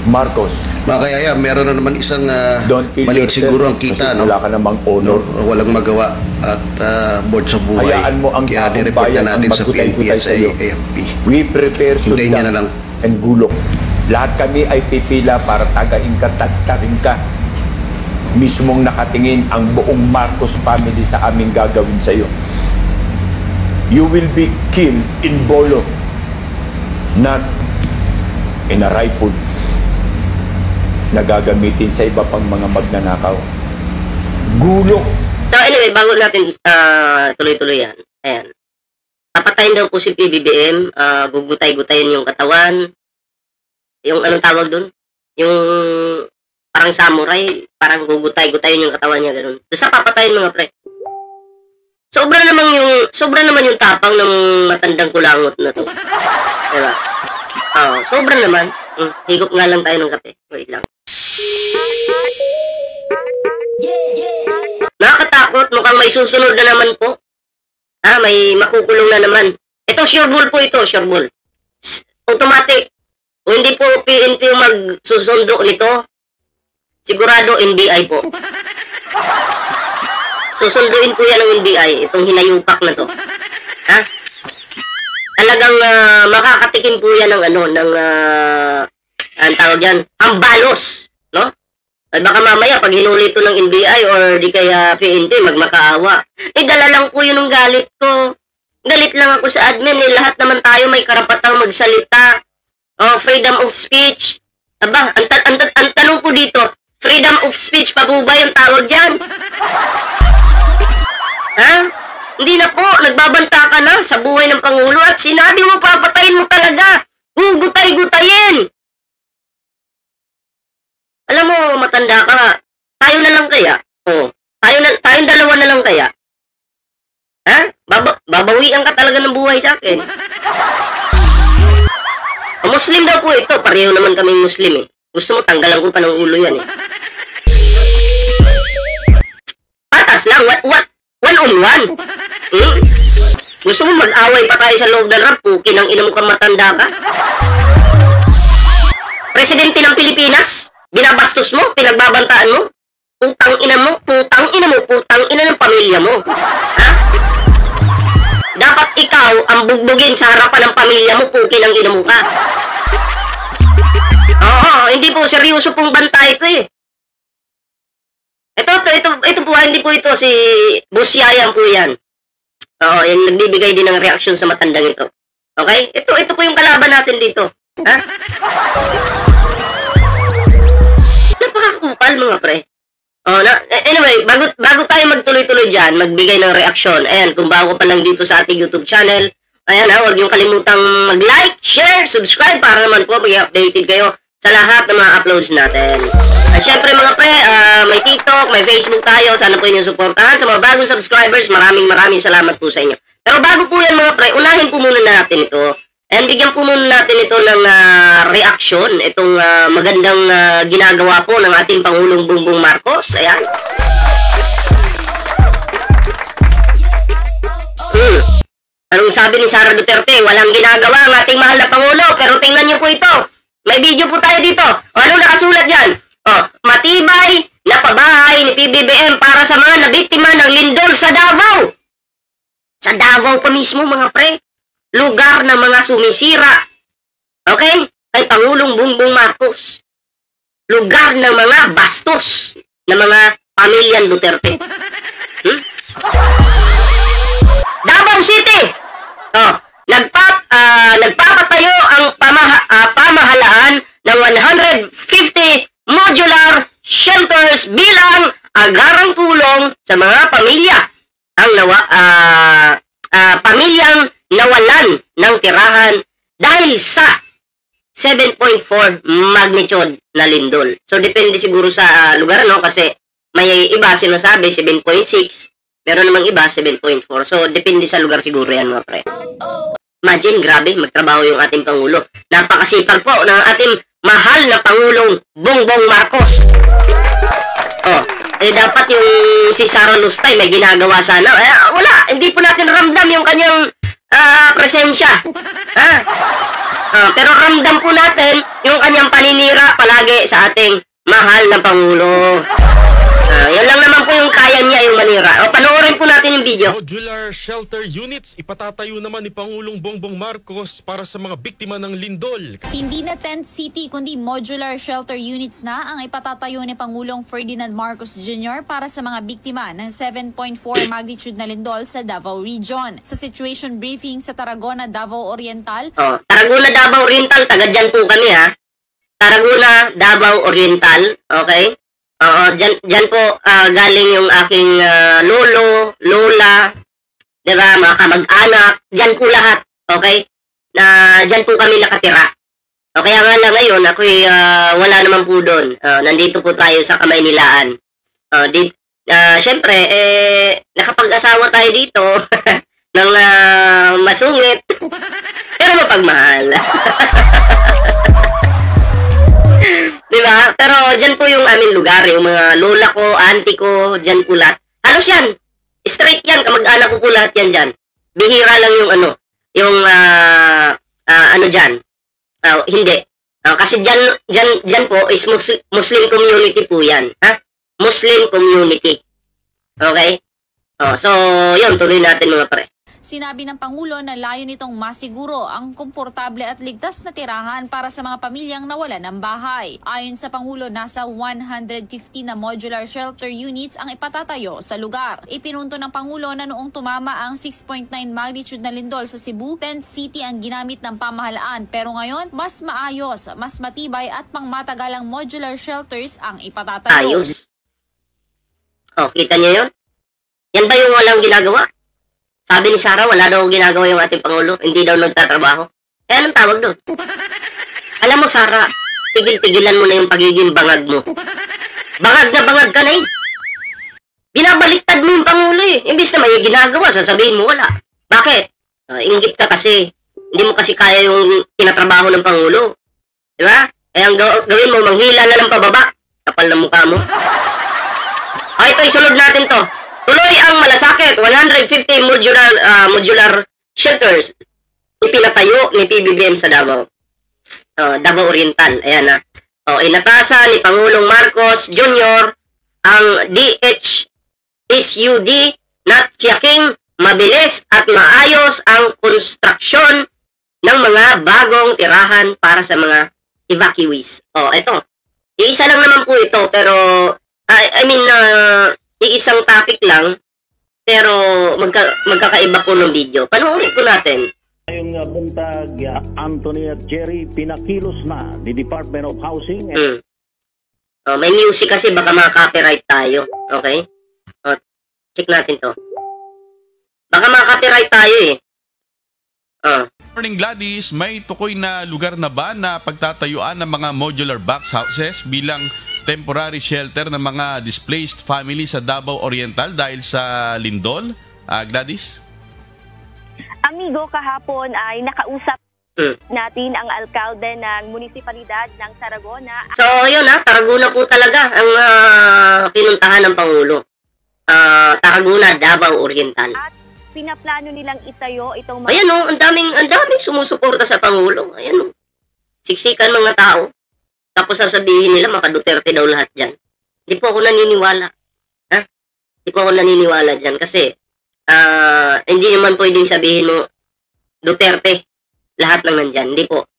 Marcos. Makayaya, meron na naman isang maliit siguro ang kita, no? Wala ka namang honor. No, walang magawa at board sa buhay. Hayaan mo ang kaya nireport na natin sa PNP at sa AFP. We prepare Hintayin niya na lang. and gulok. Lahat kami ay pipila para tagain ka, tagtarin ka. Mismong nakatingin ang buong Marcos family sa aming gagawin sa iyo. You will be killed in bolo, not in a rifle na gagamitin sa iba pang mga magnanakaw. Gulok. So anyway, bago natin tuloy-tuloy yan, ayan. Papatayin daw po si PBBM, gugutay-gutayin yung katawan. Yung anong tawag doon? Yung parang samurai, parang gugutay-gutayin yung katawan niya, ganun. Basta papatayin mga pre. Sobra naman yung tapang ng matandang kulangot na to. Diba? Sobra naman. Higop nga lang tayo ng kape. Wait lang. Nakakatakot, mukhang may susunod na naman po. May makukulong na naman. Ito, sure ball po ito, sure ball. Automatic. Kung hindi po PNP magsusundo nito, sigurado NBI po. Susunduin po yan ng NBI, itong hinayupak na to. Talagang makakatikim po yan ng ang tawag yan, hambalos, no? Ay baka mamaya pag hinuli ito ng NBI or di kaya PNP magmakaawa. Dala lang po yun ng galit ko. Galit lang ako sa admin, lahat naman tayo may karapatang magsalita. Freedom of speech. Aba, ang tanong po dito, freedom of speech pa po ba yung tawag dyan? Hindi na po, nagbabanta ka na sa buhay ng Pangulo at sinabi mo papatayin mo talaga. Gugutay-gutayin. Alam mo, matanda ka. Tayo na lang kaya? Tayong dalawa na lang kaya? Babawian ka talaga ng buhay sa akin. Muslim daw po ito. Pareho naman kaming Muslim eh. Gusto mo, tanggalan ko pa ng ulo yan eh. Patas lang. One on one. Gusto mo mag-away pa tayo sa loob ng ramp? Pukin ang ina mo kang matanda ka? Presidente ng Pilipinas? Binabastos mo? Pinagbabantaan mo? Putang ina mo? Putang ina ng pamilya mo. Dapat ikaw ang bugbugin sa harapan ng pamilya mo, pukin ang ina mo ka. Hindi po, seryoso pong bantay ko eh. Ito po, hindi po ito, si Busyayan po yan. Yung nagbibigay din ng reaksyon sa matandang ito. Okay? Ito po yung kalaban natin dito. Napakakupal mga pre. Anyway, bago tayo magtuloy-tuloy dyan, magbigay ng reaksyon. Ayan, kung bago pa lang dito sa ating YouTube channel, ayan huwag niyong kalimutang mag-like, share, subscribe para naman po mag-updated kayo sa lahat ng mga uploads natin. At syempre mga pre, may TikTok, may Facebook tayo. Sana po inyong suportahan. Sa mga bagong subscribers, maraming salamat po sa inyo. Pero bago po yan mga pre, unahin po muna natin ito. And bigyan po muna natin ito ng reaction, itong magandang ginagawa po ng ating Pangulong Bongbong Marcos. Ayan. Anong sabi ni Sara Duterte? Walang ginagawa ang ating mahal na Pangulo. Pero tingnan niyo po ito. May video po tayo dito. Anong nakasulat dyan? Matibay na pabahay ni PBBM para sa mga nabiktima ng lindol sa Davao. Sa Davao pa mismo mga pre. Lugar ng mga sumisira. Okay? Kay Pangulong Bongbong Marcos. Lugar ng mga bastos ng mga pamilyang Duterte. Davao City. Nagpapatayo ang pamahalaan ng 150 modular shelters bilang agarang tulong sa mga pamilya ang pamilyang nawalan ng tirahan dahil sa 7.4 magnitude na lindol. So, depende siguro sa lugar, no? Kasi may iba sinasabi 7.6, meron namang iba 7.4. So, depende sa lugar siguro yan, mga pre. Imagine, grabe, magtrabaho yung ating Pangulo. Napakasipag po ng ating mahal na Pangulong Bongbong Marcos. Dapat yung si Sara Lustay may ginagawa sana. Wala, hindi po natin ramdam yung kanyang presensya. Pero ramdam po natin yung kanyang manira palagi sa ating mahal na Pangulo. Yan lang naman po yung kaya niya, yung manira. O, panoorin po natin yung video. Modular shelter units ipatatayo naman ni Pangulong Bongbong Marcos para sa mga biktima ng lindol. Hindi na tent city kundi modular shelter units na ang ipatatayo ni Pangulong Ferdinand Marcos Jr. para sa mga biktima ng 7.4 magnitude na lindol sa Davao Region. Sa situation briefing sa Tarragona, Davao Oriental. Tarragona, Davao Oriental, taga dyan po kami ha. Tarragona, Davao Oriental, okay? Dyan po galing yung aking lolo, lola, diba, mga kamag-anak, dyan po lahat, okay? Dyan po kami nakatira. O kaya nga lang ngayon, ako'y wala naman po doon. Nandito po tayo sa Kamaynilaan. Siyempre, nakapag-asawa tayo dito ng masungit, pero mapagmahal. Diba? Pero dyan po yung aming lugar, yung mga lola ko, auntie ko, dyan po lahat. Halos yan. Straight yan, kamag-anak ko po lahat yan dyan. Bihira lang yung dyan. Hindi. Kasi dyan po is Muslim community po yan. Ha? Muslim community. Okay? So, yun, tuloy natin mga pre. Sinabi ng Pangulo na layo nitong masiguro ang komportable at ligtas na tirahan para sa mga pamilyang nawalan ng bahay. Ayon sa Pangulo, nasa 150 na modular shelter units ang ipatatayo sa lugar. Ipinunto ng Pangulo na noong tumama ang 6.9 magnitude na lindol sa Cebu, tent city ang ginamit ng pamahalaan, pero ngayon mas maayos, mas matibay at pangmatagalang modular shelters ang ipatatayo. Ayos. Kita niyo yun? Yan ba yung walang ginagawa? Sabi ni Sarah, wala daw ginagawa yung ating Pangulo. Hindi daw nagtatrabaho. Anong tawag doon? Alam mo, Sarah, tigil-tigilan mo na yung pagiging bangag mo. Bangag na bangag ka na eh. Binabaliktad mo yung Pangulo eh. Imbis na may ginagawa, sasabihin mo wala. Bakit? Inggit ka kasi. Hindi mo kasi kaya yung tinatrabaho ng Pangulo. Diba? Kaya ang gawin mo, manghila na ng pababa. Kapal na mukha mo. Ito, isunod natin to. Tuloy ang malasakit, 150 modular shelters ipinatayo ni PBBM sa Davao. Davao Oriental. Ayan na. Inatasan ni Pangulong Marcos Jr. ang DHSUD na tiyaking mabilis at maayos ang konstruksyon ng mga bagong tirahan para sa mga evacuees. Ito. Iisa lang naman po ito, pero iisang topic lang, pero magkakaiba po ng video. Panoorin po natin. Ngayong buntag, Anthony at Jerry, pinakilos na ni Department of Housing. May music kasi, baka maka-copyright tayo. Okay? Check natin to. Baka maka-copyright tayo eh. Morning Gladys, may tukoy na lugar na ba na pagtatayuan ng mga modular box houses bilang temporary shelter ng mga displaced family sa Davao Oriental dahil sa lindol? Gladys? Amigo, kahapon ay nakausap natin ang alkalde ng munisipalidad ng Tarragona. So, yun Tarragona po talaga ang pinuntahan ng Pangulo. Tarragona, Davao Oriental. At pinaplano nilang itayo itong mga... Ayan ang daming sumusuporta sa Pangulo. Ayan siksikan mga tao. Tapos sasabihin nila, maka Duterte daw lahat dyan. Hindi po ako naniniwala. Hindi po ako naniniwala dyan. Kasi, hindi naman pwedeng sabihin mo, Duterte, lahat lang nandyan. Hindi po.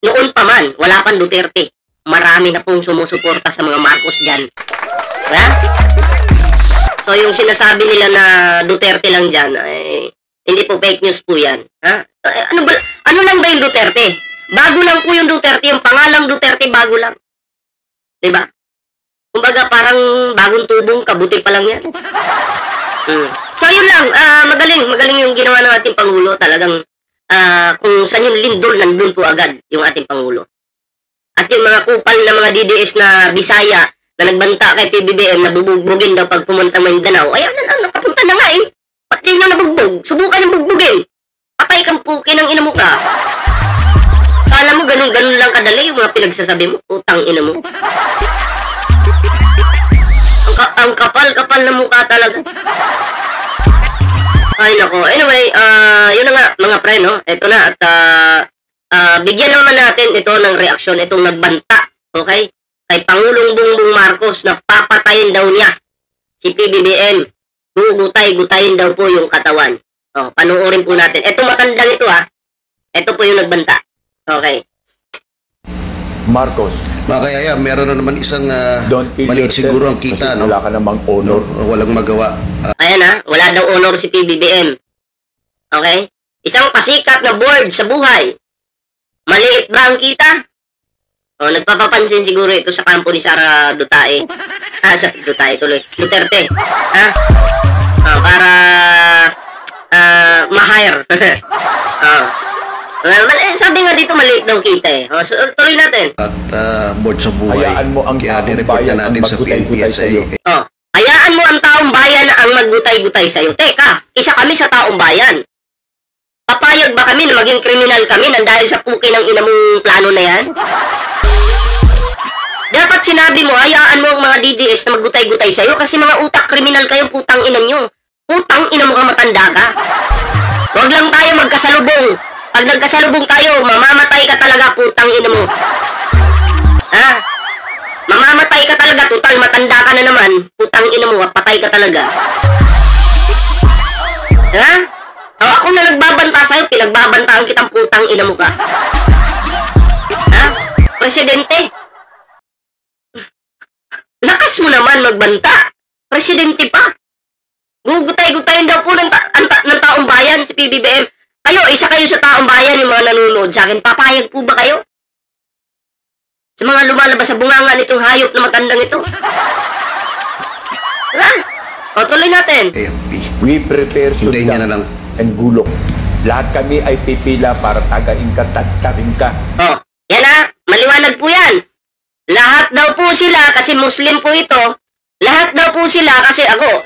Noon pa man, wala pang Duterte. Marami na pong sumusuporta sa mga Marcos dyan. Diba? So, yung sinasabi nila na Duterte lang dyan, hindi po fake news po yan. Ano lang ba yung Duterte? Bago lang po yung Duterte, yung pangalang Duterte, bago lang. Diba? Kumbaga, parang bagong tubong, kabuti pa lang yan. So, yun lang. Magaling yung ginawa ng ating Pangulo. Talagang, kung saan yung lindol, nandun po agad yung ating Pangulo. At yung mga kupal na mga DDS na Bisaya, na nagbanta kay PBBM, na bubugbugin daw pag pumunta Mindanao, ayan na, nakapunta na nga eh. Pati nyo nabugbog, subukan yung bugbugin. Patay kang puki ng ina mo ka. Kala mo ganun lang kadali yung mga pinagsasabi mo, utang ina mo. Ang kapal na mukha talaga. Ay nako. Anyway, yun na nga mga pre, no? Ito na at bigyan naman natin ito ng reaksyon, itong nagbanta, okay? Kay Pangulong Bongbong Marcos na papatayin daw niya si PBBM. Gugutay-gutayin daw po yung katawan. Panoorin po natin. Ito matandang ito Ito po yung nagbanta. Okay. Marcos. Makayaya, meron na naman isang maliit siguro ang kita, no? Wala ka namang honor. No, walang magawa. Ayan wala daw honor si PBBM. Okay? Isang pasikat na board sa buhay. Maliit ba ang kita? Nagpapapansin siguro ito sa kampo ni Sara Duterte. Sa Duterte tuloy. Duterte. Para ma-hire. Sabi nga dito maliit daw kita So, tuloy natin. At board sa buhay. Hayaan mo ang kaya taong nireport bayan na ang natin sa maggutay-gutay PNPSA. sa'yo. Hayaan mo ang taong bayan ang maggutay-gutay sa'yo. Teka, isa kami sa taong bayan. Papayag ba kami na maging kriminal kami nang dahil sa puki ng ina mong plano na yan? Dapat sinabi mo, hayaan mo ang mga DDS na maggutay-gutay sa'yo kasi mga utak kriminal kayo, putang ina nyo. Putang ina mo ka, matanda ka. Huwag lang tayo magkasalubong. Pag nagkasalubong tayo, mamamatay ka talaga, putang ina mo. Mamamatay ka talaga, total matanda ka na naman. Putang ina mo, patay ka talaga. Ako na nagbabanta sa'yo, pinagbabantaan kitang putang ina mo ka. Presidente. Lakas mo naman magbanta. Presidente pa. Gugutay-gutayin daw po ng taong bayan si PBBM. Kayo, isa kayo sa taong bayan yung mga nanonood sa akin. Papayag po ba kayo? Sa mga lumalabas sa bunganga nitong hayop na matandang ito. Tuloy natin. AFP. We prepare Hintayin niya na lang. and gulong. Lahat kami ay pipila para tagain ka, tagtarin ka. Yan maliwanag po yan. Lahat daw po sila, kasi Muslim po ito, lahat daw po sila, kasi ako,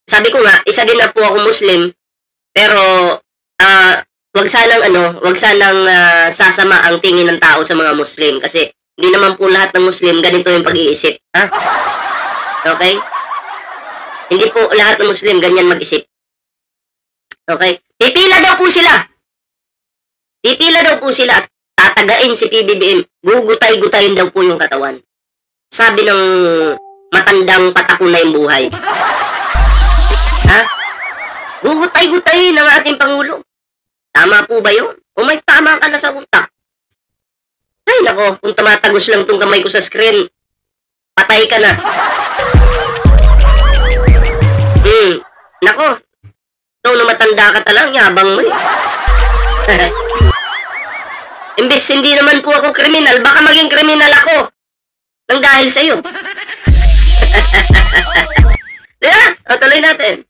sabi ko nga, isa din na po ako Muslim, pero, wag sanang sasama ang tingin ng tao sa mga Muslim, kasi hindi naman po lahat ng Muslim, ganito yung pag-iisip. Okay? Hindi po lahat ng Muslim ganyan mag-isip. Okay? Pipila daw po sila. Pipila daw po sila at tatagain si PBBM. Gugutay-gutayin daw po yung katawan. Sabi ng matandang patako na yung buhay. Gugutay-gutayin ng ating Pangulo. Tama po ba yun? O may tama ka na sa utak? Ay nako, kung tumatagos lang tong kamay ko sa screen, patay ka na. Nako, ito na matanda ka talang, yabang mo Imbes hindi naman po ako kriminal, baka maging kriminal ako nang dahil sa'yo. Diba? Tuloy natin.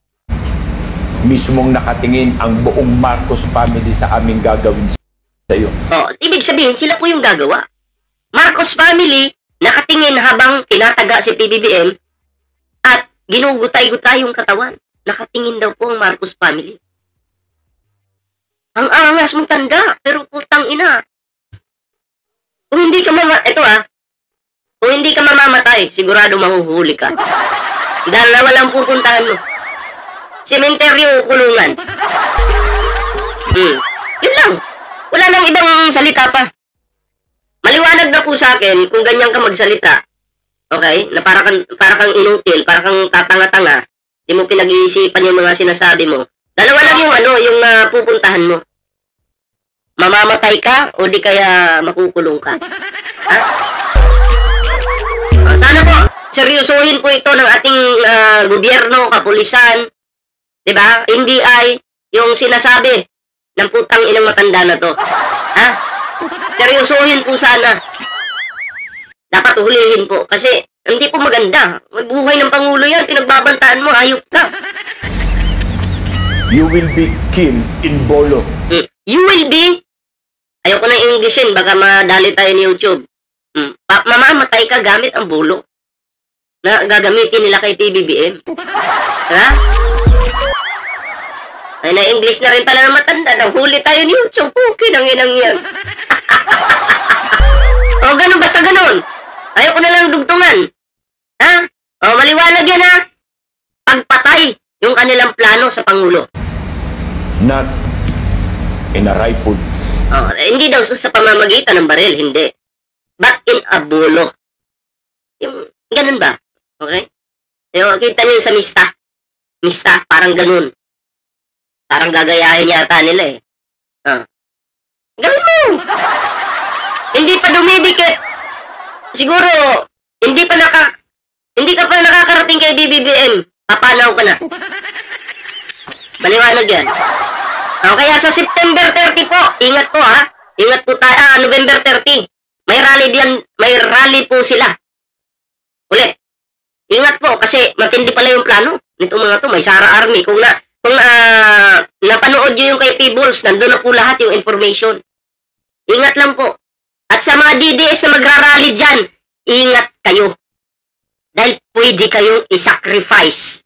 Mismong nakatingin ang buong Marcos family sa aming gagawin sa'yo. Ibig sabihin, sila po yung gagawa. Marcos family, nakatingin habang tinataga si PBBM at ginugutay-gutay yung katawan. Nakatingin daw po ang Marcos family. Ang angas mong tanda, pero putang ina. Kung hindi ka kung hindi ka mamamatay, sigurado mahuhuli ka. Dahil na walang pupuntahan mo. Sementeryo o kulungan. Yun lang. Wala nang ibang salita pa. Maliwanag na po sa akin kung ganyan ka magsalita. Okay? Na para kang inutil, para kang tatanga-tanga. Hindi mo pinag-iisipan yung mga sinasabi mo. Dalawa lang yung pupuntahan mo. Mamamatay ka o di kaya makukulong ka. Sana po, seryosohin po ito ng ating gobyerno, kapulisan. Diba? Hindi ay yung sinasabi ng putang inang matanda na to. Seryosohin po sana. Dapat hulihin po. Kasi hindi po maganda. Buhay ng Pangulo yan. Pinagbabantaan mo. Hayop ka. You will be killed in Bolo. You will be? Ayoko na Englishin. Baka madali tayo ni YouTube. Mamamatay ka gamit ang Bolo. Na gagamitin nila kay PBBM. Ay, na-English na rin pala ng matanda. Nahuli tayo ni YouTube. Okay, nanginang yan. Ganun. Basta ganun. Ayoko na lang dugtungan. Maliwanag yan Pagpatay yung kanilang plano sa Pangulo. Not in a rifle Hindi daw sa pamamagitan ng baril, hindi. But in a bulo. Yung, ganun ba? Okay? Yung, kita nyo sa mista. Mista, parang ganun. Parang gagayahin yata nila eh. Gawin mo! Hindi pa dumidikit. Siguro, hindi ka pa nakakarating kay BBBM. Papanaw ka na. Maliwanag yan. Kaya sa September 30 po, ingat po ha. Ingat po tayo. November 30. May rally diyan, may rally po sila. Ulit. Ingat po kasi matindi pala yung plano nitong mga to. May Sara Army. Kung napanood nyo yung kay Peebles, nandun na po lahat yung information. Ingat lang po. At sa mga DDS na magrarally dyan, ingat kayo. Dahil pwede kayong isacrifice.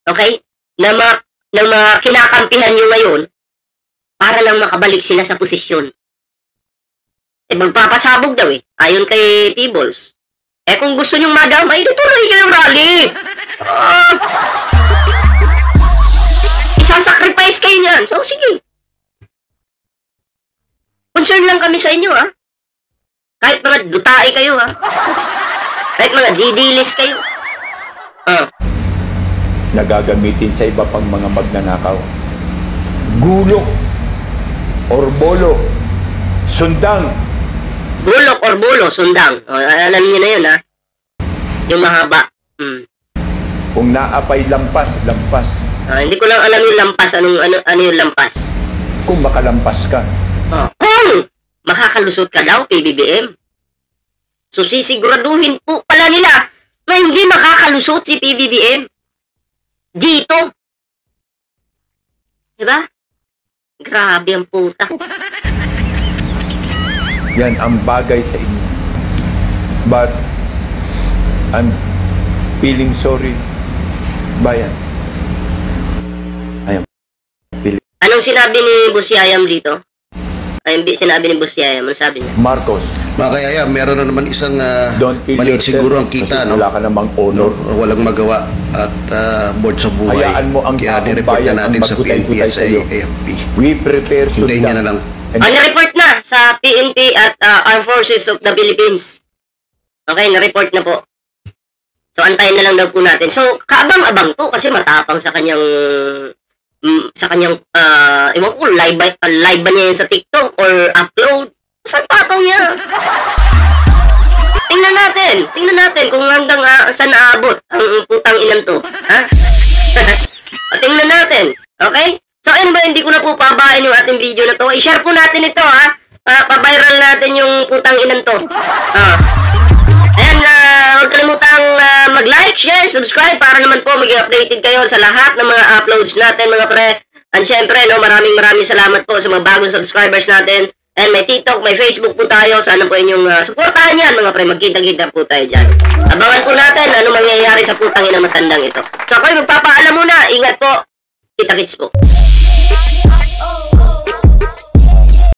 Okay? Na mga kinakampihan nyo ngayon para lang makabalik sila sa posisyon. Magpapasabog daw eh. Ayon kay Peebles. Kung gusto nyong madamay, tuloy kayo yung rally. Isasacrifice kayo niyan. So, sige. Concern lang kami sa inyo, ha? Kahit mga dutae kayo, ha? Kahit mga didilis kayo. Nagagamitin sa iba pang mga magnanakaw. Gulok or bolo, sundang. Gulok or bolo, sundang. Alam niyo na yun, ha? Yung mahaba. Kung naapay lampas. Hindi ko lang alam yung lampas. Ano yung lampas? Kung makalampas ka. Kung makakalusot ka daw, PBBM. So, sisiguraduhin po pala nila na hindi makakalusot si PBBM. Dito. Diba? Grabe ang puta. Yan ang bagay sa inyo. But, I'm feeling sorry, bayan. Anong sinabi ni Boss Yayam dito? Sinabi ni Boss Yayam, ano sabi niya? Marcos. Mga kayaya, meron na naman isang maliit siguro ang kita, no? Wala ka namang honor. Walang magawa at board sa buhay. Hayaan mo ang kaya nireport na natin sa PNP at sa AFP. We prepare Hintayin niya na lang. Na-report na sa PNP at Armed Forces of the Philippines. Okay, na-report na po. So, antayin na lang daw po natin. So, kaabang-abang to kasi matapang sa kanyang ewan ko, live ba niya yan sa TikTok or upload? Saan tapang niya? Tingnan natin kung hanggang saan naabot ang putang inan to. Ha? Tingnan natin. Okay? So, ano ba, hindi ko na po pabain yung ating video na to. I-share po natin ito, ha? Pa-viral natin yung putang inan to. Ayan, huwag kalimutang mag-like, share, subscribe para naman po maging updated kayo sa lahat ng mga uploads natin, mga pre. And syempre, no, maraming salamat po sa mga bagong subscribers natin. And may TikTok, may Facebook po tayo. Sana po inyong suportahan yan, mga pre. Magkita-kita po tayo dyan. Abangan po natin ano mangyayari sa putang inang matandang ito. So ako'y magpapaalam muna. Ingat po. Kita-kits po.